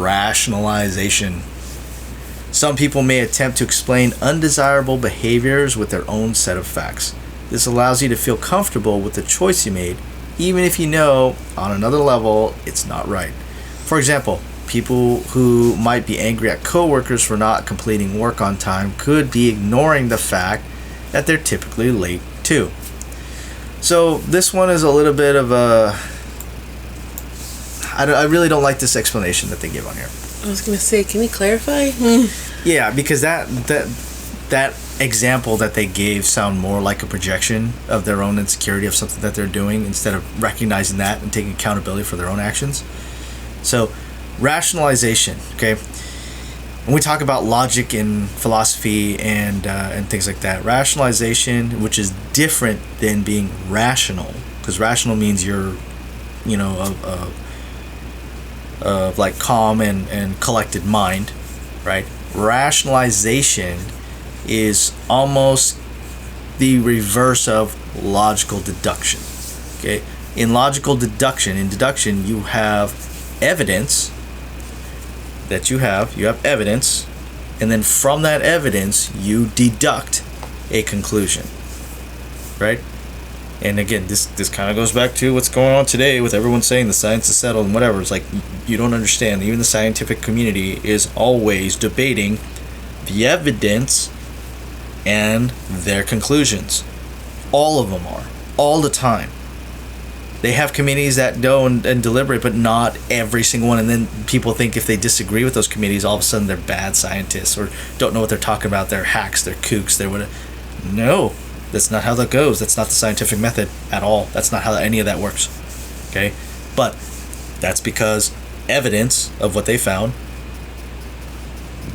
rationalization. Some people may attempt to explain undesirable behaviors with their own set of facts. This allows you to feel comfortable with the choice you made, even if you know, on another level, it's not right. For example, people who might be angry at coworkers for not completing work on time could be ignoring the fact that they're typically late too. So this one is a little bit of a... I really don't like this explanation that they give on here. I was going to say, can you clarify? Yeah, because that example that they gave sound more like a projection of their own insecurity of something that they're doing instead of recognizing that and taking accountability for their own actions. So, rationalization, okay? When we talk about logic in philosophy and things like that, rationalization, which is different than being rational, because rational means you're, of like calm and collected mind, right? Rationalization is almost the reverse of logical deduction. Okay, in deduction, you have evidence that you have evidence, and then from that evidence you deduct a conclusion, right? And again, this kind of goes back to what's going on today with everyone saying the science is settled and whatever. It's like, you don't understand. Even the scientific community is always debating the evidence and their conclusions. All of them are. All the time. They have committees that go and deliberate, but not every single one. And then people think if they disagree with those committees, all of a sudden they're bad scientists or don't know what they're talking about. They're hacks, they're kooks, they're whatever. No. That's not how that goes. That's not the scientific method at all. That's not how any of that works. Okay? But that's because evidence of what they found,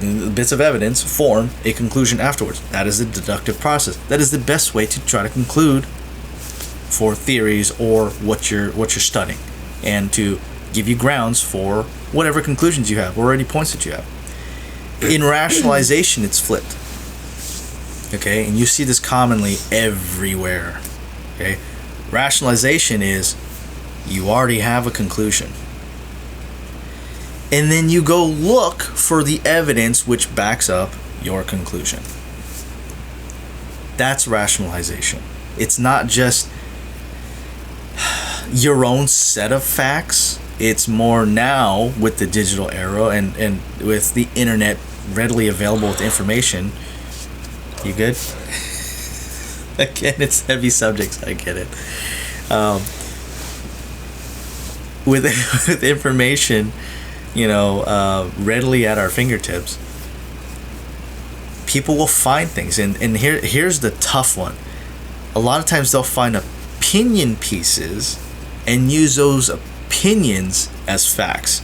the bits of evidence, form a conclusion afterwards. That is the deductive process. That is the best way to try to conclude for theories or what you're studying, and to give you grounds for whatever conclusions you have or any points that you have. In rationalization, it's flipped. Okay, and you see this commonly everywhere. Okay, rationalization is you already have a conclusion, and then you go look for the evidence which backs up your conclusion. That's rationalization. It's not just your own set of facts. It's more now with the digital era and with the internet readily available with information. You good? Again, it's heavy subjects. I get it. With information, readily at our fingertips, people will find things. And here's the tough one. A lot of times they'll find opinion pieces and use those opinions as facts.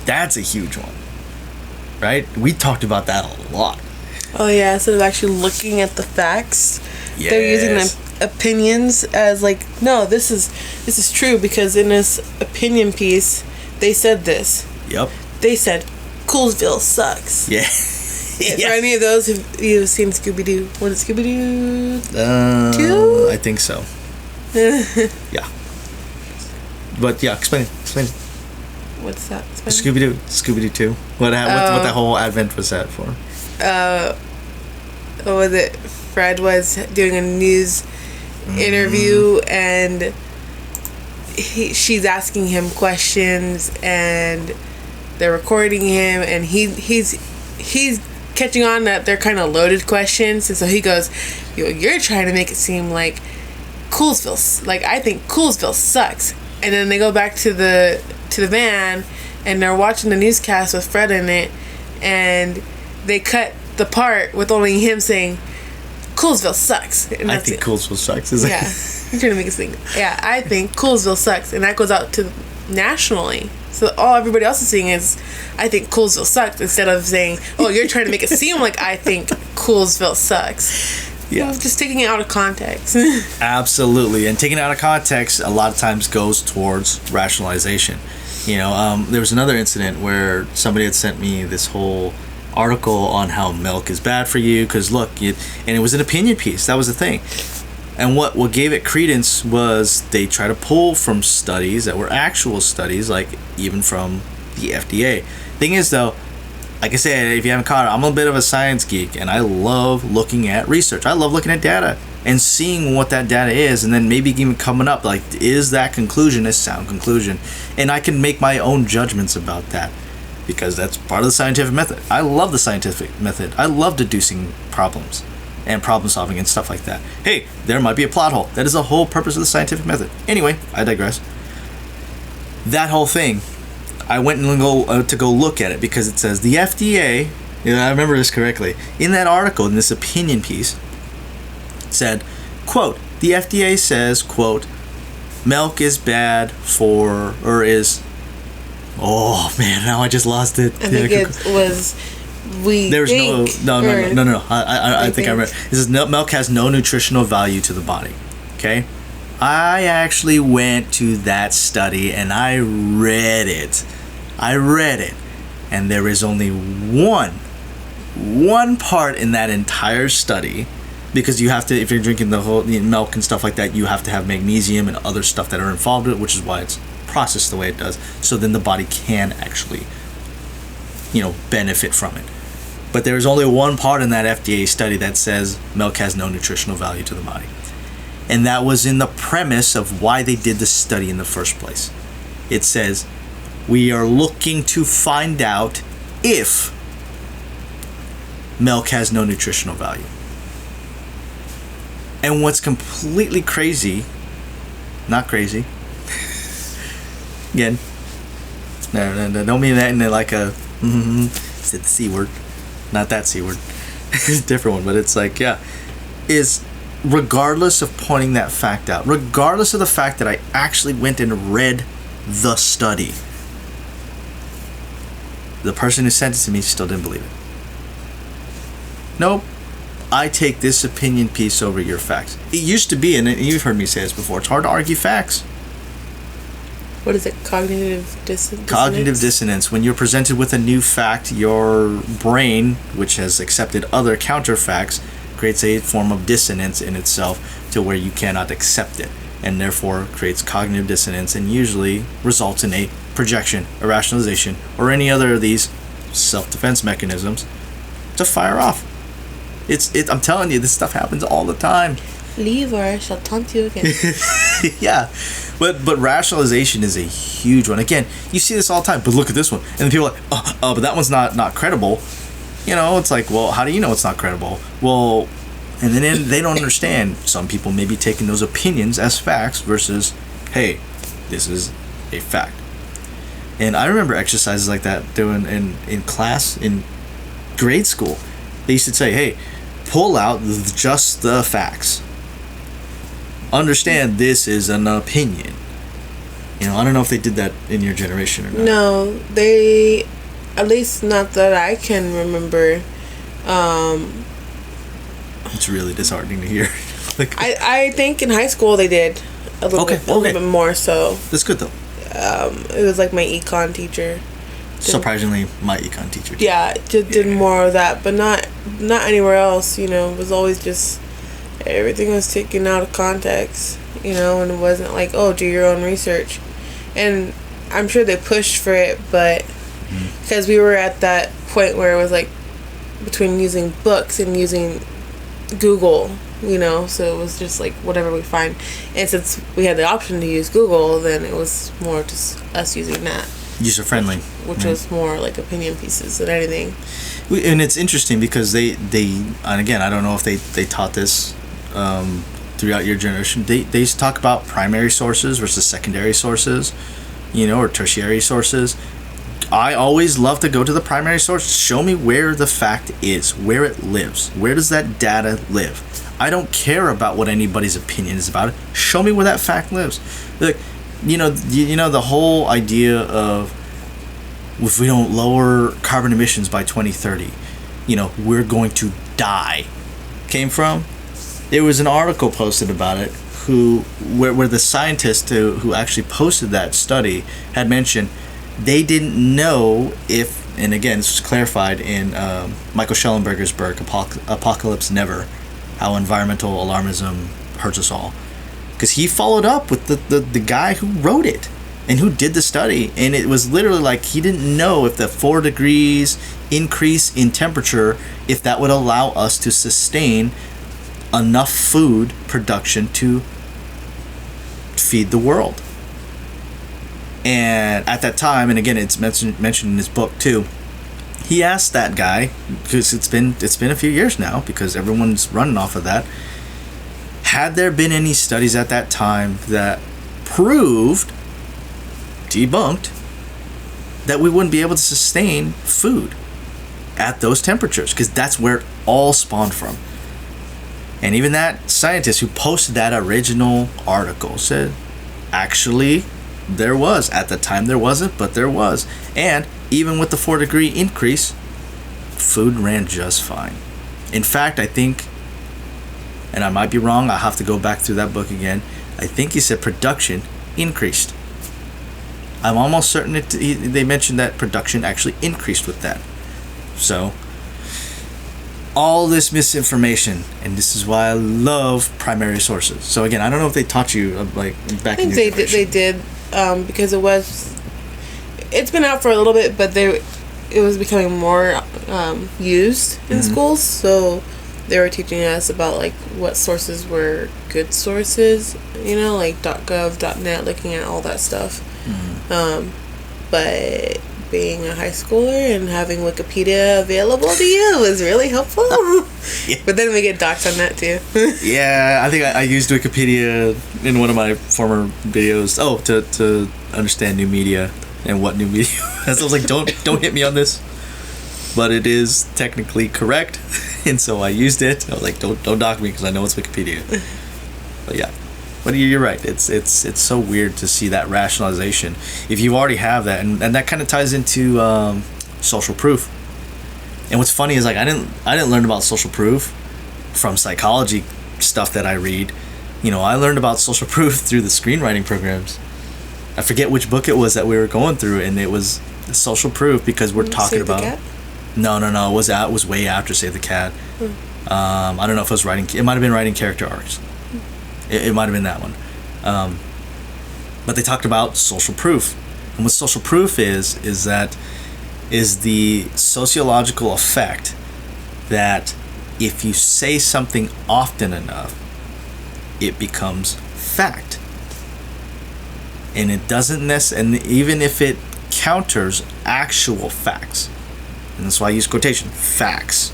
That's a huge one. Right? We talked about that a lot. Oh yeah, instead of actually looking at the facts, yes. They're using the opinions as like, no, this is true because in this opinion piece, they said this. Yep. They said Coolsville sucks. Yeah. For any of those who've seen Scooby-Doo, what is Scooby-Doo? 2? I think so. Yeah. But yeah, explain it. What's that? Scooby-Doo 2. What the whole advent was that for? What was it? Fred was doing a news interview and she's asking him questions and they're recording him and he's catching on that they're kind of loaded questions, and so he goes, "You're trying to make it seem like Coolsville, like I think Coolsville sucks." And then they go back to the van and they're watching the newscast with Fred in it, and they cut the part with only him saying Coolsville sucks. And I think Coolsville sucks. Is yeah. You're trying to make us think. Yeah, I think Coolsville sucks, and that goes out to nationally. So all everybody else is seeing is, I think Coolsville sucks, instead of saying, oh, you're trying to make it seem like I think Coolsville sucks. Yeah. Well, just taking it out of context. Absolutely. And taking it out of context a lot of times goes towards rationalization. There was another incident where somebody had sent me this whole article on how milk is bad for you because look, and it was an opinion piece. That was the thing. And what gave it credence was they try to pull from studies that were actual studies, like even from the FDA. Thing is, though, like I said, if you haven't caught it, I'm a bit of a science geek, and I love looking at research. I love looking at data and seeing what that data is, and then maybe even coming up, like, is that conclusion a sound conclusion? And I can make my own judgments about that, because that's part of the scientific method. I love the scientific method. I love deducing problems and problem solving and stuff like that. Hey, there might be a plot hole. That is the whole purpose of the scientific method. Anyway, I digress. That whole thing, I went and to go look at it because it says the FDA, I remember this correctly, in that article, in this opinion piece, said, quote, the FDA says, quote, milk is bad for, or is, oh man, now I just lost it. I think it was, there's no. I think I read. This is milk has no nutritional value to the body. Okay, I actually went to that study and I read it. And there is only one part in that entire study, because you have to, if you're drinking the whole milk and stuff like that, you have to have magnesium and other stuff that are involved in it, which is why it's processed the way it does. So then the body can actually, benefit from it. But there is only one part in that FDA study that says milk has no nutritional value to the body. And that was in the premise of why they did the study in the first place. It says, we are looking to find out if milk has no nutritional value. And what's completely crazy, not crazy, again, no, don't mean that in like a, said the C word, not that C word, it's a different one, but it's like, is regardless of pointing that fact out, regardless of the fact that I actually went and read the study, the person who sent it to me still didn't believe it. Nope. I take this opinion piece over your facts. It used to be, and you've heard me say this before, it's hard to argue facts. What is it? Cognitive dissonance? Cognitive dissonance. When you're presented with a new fact, your brain, which has accepted other counterfacts, creates a form of dissonance in itself to where you cannot accept it, and therefore creates cognitive dissonance and usually results in a projection, a rationalization, or any other of these self-defense mechanisms to fire off. I'm telling you, this stuff happens all the time. Leave or I shall taunt you again. Yeah, but rationalization is a huge one. Again, you see this all the time. But look at this one, and then people are like, but that one's not credible. It's like, well, how do you know it's not credible? Well, and then they don't understand. Some people may be taking those opinions as facts versus, hey, this is a fact. And I remember exercises like that doing in class in grade school. They used to say, hey, pull out just the facts. Understand this is an opinion. I don't know if they did that in your generation or not. No, they, at least not that I can remember. It's really disheartening to hear. I think in high school they did a little bit more so. That's good though. It was like my econ teacher. Surprisingly, my econ teacher too. Yeah, just did more of that, but not anywhere else. It was always just everything was taken out of context. And it wasn't like, oh, do your own research. And I'm sure they pushed for it, but because we were at that point where it was like between using books and using Google, so it was just like whatever we find. And since we had the option to use Google, then it was more just us using that. User friendly, which was more like opinion pieces than anything. And it's interesting because they and again, I don't know if they taught this throughout your generation. They talk about primary sources versus secondary sources, or tertiary sources. I always love to go to the primary source. Show me where the fact is, where it lives. Where does that data live? I don't care about what anybody's opinion is about it. Show me where that fact lives. Look, the whole idea of if we don't lower carbon emissions by 2030, we're going to die, came from. There was an article posted about it where the scientist who actually posted that study had mentioned they didn't know if, and again, this was clarified in Michael Schellenberger's book, Apocalypse Never, how environmental alarmism hurts us all. Because he followed up with the guy who wrote it. and who did the study, and it was literally like he didn't know if the 4 degrees increase in temperature, if that would allow us to sustain enough food production to feed the world. And at that time, and again it's mentioned in his book too, he asked that guy, because it's been a few years now, because everyone's running off of that, had there been any studies at that time that proved, debunked, that we wouldn't be able to sustain food at those temperatures, because that's where it all spawned from. And even that scientist who posted that original article said, actually, there was. At the time there wasn't, but there was. And even with the 4 degree increase, food ran just fine. In fact, I think, and I might be wrong, I'll have to go back through that book again, I think he said production increased. I'm almost certain they mentioned that production actually increased with that. So, all this misinformation, and this is why I love primary sources. So again, I don't know if they taught you like back in your generation. They did, because it's been out for a little bit, but it was becoming more used in schools. So they were teaching us about like what sources were good sources, like .gov, .net, looking at all that stuff. But being a high schooler and having Wikipedia available to you was really helpful. Yeah. But then we get doxed on that too. Yeah, I think I used Wikipedia in one of my former videos. To understand new media and what new media is. I was like, don't hit me on this, but it is technically correct, and so I used it. I was like, don't dock me because I know it's Wikipedia. But yeah. But you're right. It's so weird to see that rationalization. If you already have that, and that kind of ties into social proof. And what's funny is like I didn't learn about social proof from psychology stuff that I read. I learned about social proof through the screenwriting programs. I forget which book it was that we were going through, and it was social proof because we're talking Save about. the Cat? No. It was way after Save the Cat. I don't know if it was writing. It might have been writing character arcs. It might have been that one. But they talked about social proof. And what social proof is the sociological effect that if you say something often enough, it becomes fact. And it doesn't necessarily, and even if it counters actual facts, and that's why I use quotation, facts,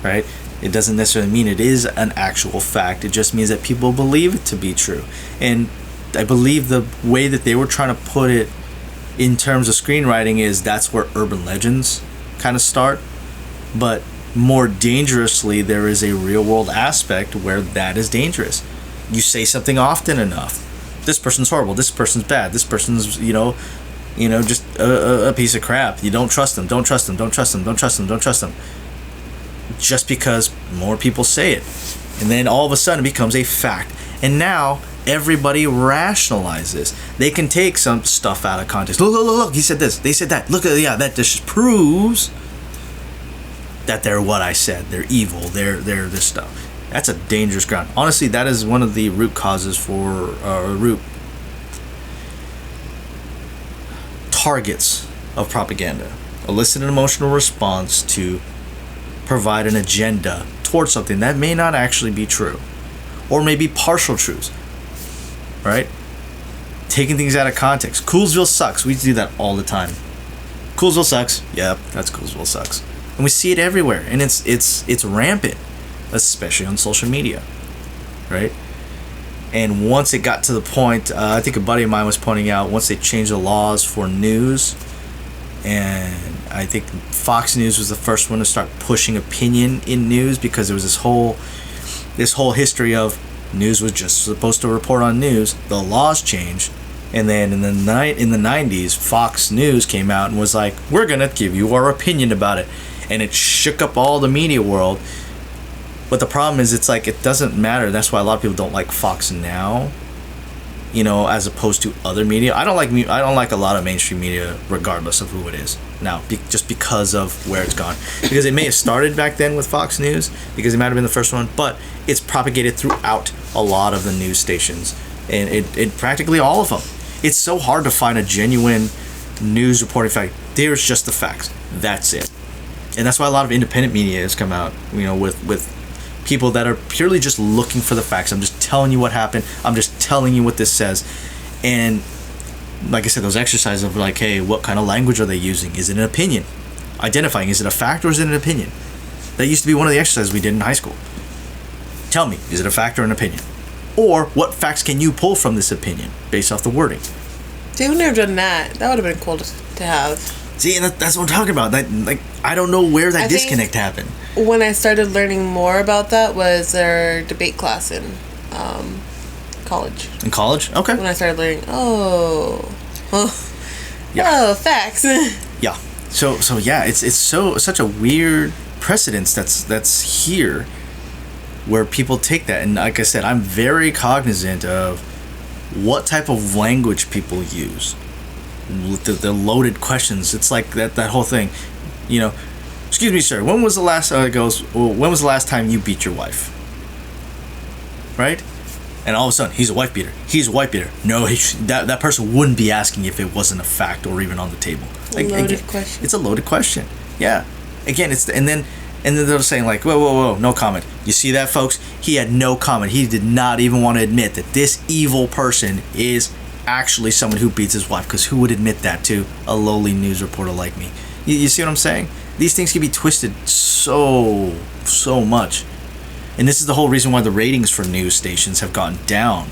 right? It doesn't necessarily mean it is an actual fact. It just means that people believe it to be true. And I believe the way that they were trying to put it in terms of screenwriting is that's where urban legends kind of start. But more dangerously, there is a real world aspect where that is dangerous. You say something often enough. This person's horrible. This person's bad. This person's, just a piece of crap. You don't trust them. Don't trust them. Don't trust them. Don't trust them. Don't trust them. Just because more people say it, and then all of a sudden it becomes a fact, and now everybody rationalizes. They can take some stuff out of context. Look, he said this, they said that, that just proves that they're what I said, they're evil, they're this stuff. That's a dangerous ground. Honestly, that is one of the root causes for root targets of propaganda. Elicit an emotional response to provide an agenda towards something that may not actually be true, or maybe partial truths, right? Taking things out of context. Coolsville sucks. We do that all the time. Coolsville sucks. Yep, that's Coolsville sucks. And we see it everywhere, and it's rampant, especially on social media, right? And once it got to the point, I think a buddy of mine was pointing out, once they changed the laws for news, and I think Fox News was the first one to start pushing opinion in news, because there was this whole history of news was just supposed to report on news. The laws changed, and then in the 90s, Fox News came out and was like, "We're gonna give you our opinion about it," and it shook up all the media world. But the problem is, it's like it doesn't matter. That's why a lot of people don't like Fox now, as opposed to other media. I don't like a lot of mainstream media, regardless of who it is now, just because of where it's gone. Because it may have started back then with Fox News, because it might have been the first one, but it's propagated throughout a lot of the news stations, and it practically all of them. It's so hard to find a genuine news reporting fact. There's just the facts. That's it. And that's why a lot of independent media has come out, with people that are purely just looking for the facts. I'm just telling you what happened. I'm just telling you what this says. And like I said, those exercises of like, hey, what kind of language are they using? Is it an opinion? Identifying, is it a fact or is it an opinion? That used to be one of the exercises we did in high school. Tell me, is it a fact or an opinion? Or what facts can you pull from this opinion based off the wording? See, we've never done that. That would have been cool to have. See, and that's what I'm talking about. That, like, I don't know where that disconnect happened. When I started learning more about that was our debate class in college. In college? Okay. When I started learning, facts. Yeah. So yeah, it's such a weird precedence that's here, where people take that, and like I said, I'm very cognizant of what type of language people use. The loaded questions. It's like that whole thing. Excuse me, sir. When was the last? When was the last time you beat your wife? Right? And all of a sudden, he's a wife beater. He's a wife beater. No, that person wouldn't be asking if it wasn't a fact or even on the table. Loaded question. It's a loaded question. Yeah. Again, and then they're saying like, whoa, no comment. You see that, folks? He had no comment. He did not even want to admit that this evil person is actually someone who beats his wife, because who would admit that to a lowly news reporter like me? You see what I'm saying? These things can be twisted so much. And this is the whole reason why the ratings for news stations have gone down.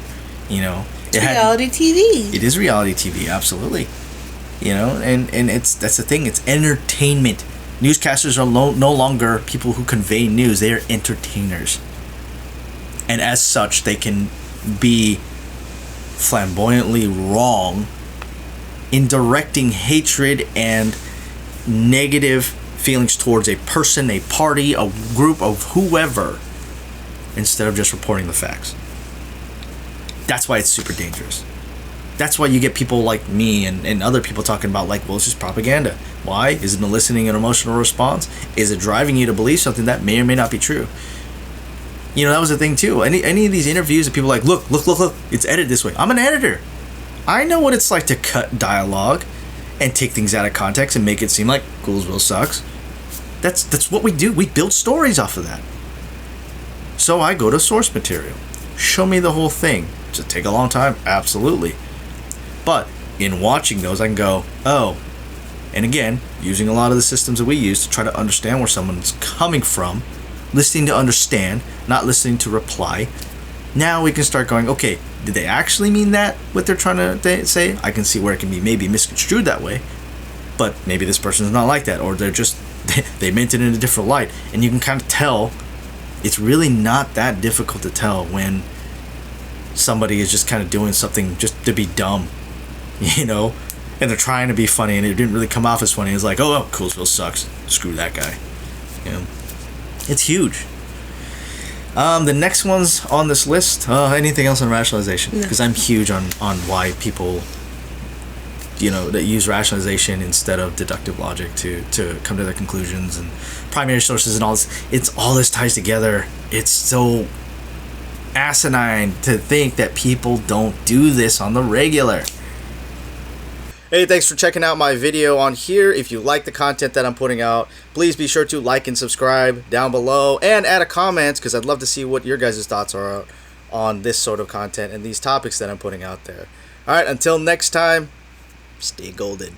It's reality TV. It is reality TV, absolutely. And that's the thing. It's entertainment. Newscasters are no longer people who convey news. They are entertainers. And as such, they can be flamboyantly wrong in directing hatred and negative feelings towards a person, a party, a group of whoever, instead of just reporting the facts. That's why it's super dangerous. That's why you get people like me and other people talking about like, well, it's just propaganda. Why? Is it eliciting an emotional response? Is it driving you to believe something that may or may not be true? That was the thing too. Any of these interviews that people are like, look, it's edited this way. I'm an editor. I know what it's like to cut dialogue and take things out of context and make it seem like Coolsville sucks. That's what we do. We build stories off of that. So I go to source material. Show me the whole thing. Does it take a long time? Absolutely. But in watching those, I can go, oh. And again, using a lot of the systems that we use to try to understand where someone's coming from, listening to understand, not listening to reply. Now we can start going, okay, did they actually mean that, what they're trying to say? I can see where it can be maybe misconstrued that way, but maybe this person's not like that, or they're just, they meant it in a different light. And you can kind of tell. It's really not that difficult to tell when somebody is just kind of doing something just to be dumb, and they're trying to be funny and it didn't really come off as funny. It's like, oh, Coolsville sucks. Screw that guy. It's huge. The next one's on this list. Anything else on rationalization? Because I'm huge on why people, that use rationalization instead of deductive logic to come to their conclusions, and primary sources and all this. All this ties together. It's so asinine to think that people don't do this on the regular. Hey, thanks for checking out my video on here. If you like the content that I'm putting out, please be sure to like and subscribe down below and add a comment, because I'd love to see what your guys' thoughts are on this sort of content and these topics that I'm putting out there. All right, until next time, stay golden.